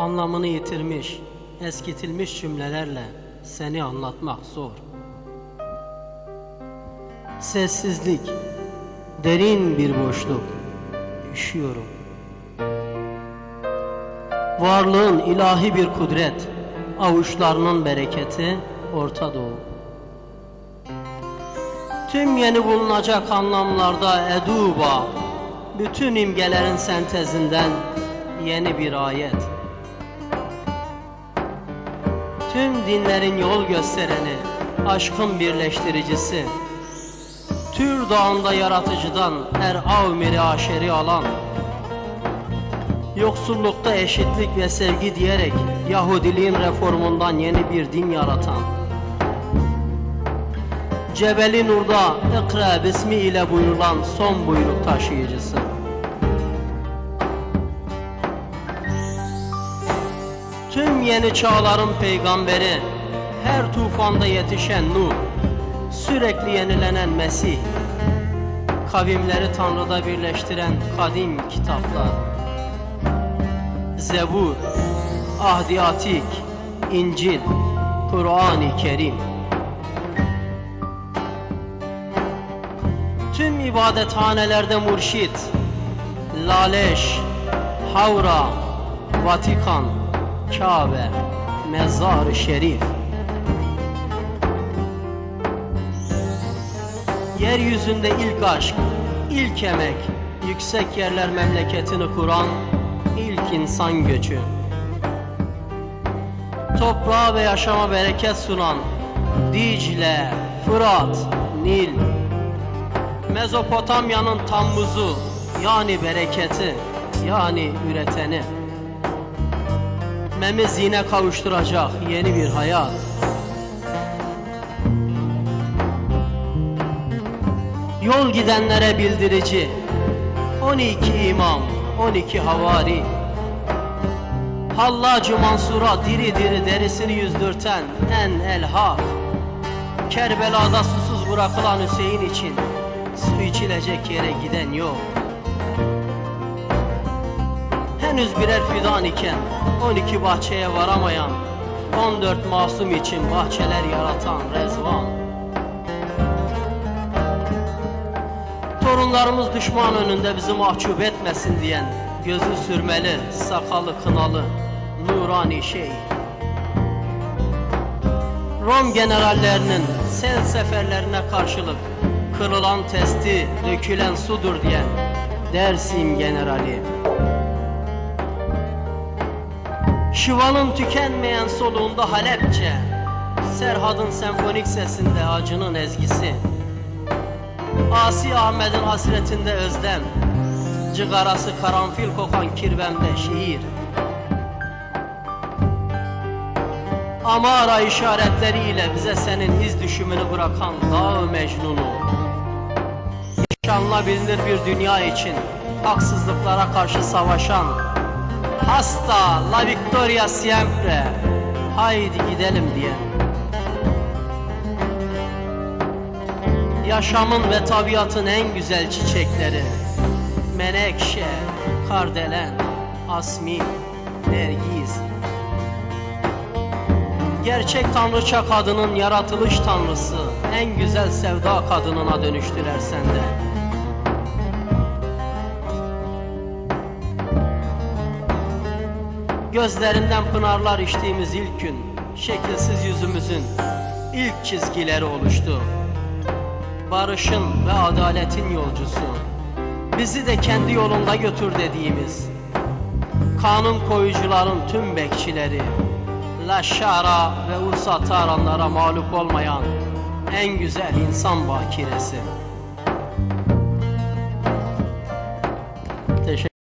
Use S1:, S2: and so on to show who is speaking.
S1: Anlamını yitirmiş, eskitilmiş cümlelerle seni anlatmak zor. Sessizlik, derin bir boşluk, üşüyorum. Varlığın ilahi bir kudret, avuçlarının bereketi Orta Doğu. Tüm yeni bulunacak anlamlarda eduba, bütün imgelerin sentezinden yeni bir ayet. Tüm dinlerin yol göstereni, aşkın birleştiricisi, Tür dağında yaratıcıdan her avmiri aşeri alan, yoksullukta eşitlik ve sevgi diyerek Yahudiliğin reformundan yeni bir din yaratan, Cebeli Nur'da İkra bismi ile buyurulan son buyruk taşıyıcısı. Tüm yeni çağların peygamberi, her tufanda yetişen Nuh, sürekli yenilenen Mesih, kavimleri Tanrı'da birleştiren kadim kitaplar, Zebur, Ahd-i Atik, İncil, Kur'an-ı Kerim. Tüm ibadethanelerde murşit, Laleş, Havra, Vatikan, Kabe, Mezar-ı Şerif. Yeryüzünde ilk aşk, ilk emek, yüksek yerler memleketini kuran ilk insan göçü. Toprağa ve yaşama bereket sunan Dicle, Fırat, Nil. Mezopotamya'nın Tammuz'u, yani bereketi, yani üreteni. Memizine kavuşturacak yeni bir hayat. Yol gidenlere bildirici, 12 imam, 12 havari. Hallacı Mansur'a diri diri derisini yüzdürten en elhak. Kerbela'da susuz bırakılan Hüseyin için su içilecek yere giden yok. Henüz birer fidan iken 12 bahçeye varamayan, 14 masum için bahçeler yaratan Rezvan. Torunlarımız düşman önünde bizi mahcup etmesin diyen gözü sürmeli, sakalı kınalı nurani şey. Rom generallerinin sel seferlerine karşılık kırılan testi dökülen sudur diyen Dersim generali. Şivanın tükenmeyen soluğunda Halepçe, Serhad'ın senfonik sesinde acının ezgisi. Asi Ahmet'in hasretinde özlem, cigarası karanfil kokan kirvemde şiir. Amara işaretleriyle bize senin iz düşümünü bırakan Dağ-ı Mecnun'u. Yaşanılabilir bir dünya için haksızlıklara karşı savaşan Hasta la victoria siempre, haydi gidelim diye. Yaşamın ve tabiatın en güzel çiçekleri, menekşe, kardelen, asmin, nergis. Gerçek tanrıça kadının yaratılış tanrısı, en güzel sevda kadınına dönüştüler sende. Gözlerinden pınarlar içtiğimiz ilk gün, şekilsiz yüzümüzün ilk çizgileri oluştu. Barışın ve adaletin yolcusu, bizi de kendi yolunda götür dediğimiz, kanun koyucuların tüm bekçileri, Laşşara ve Ursat'ı aranlara mağlup olmayan en güzel insan bakiresi.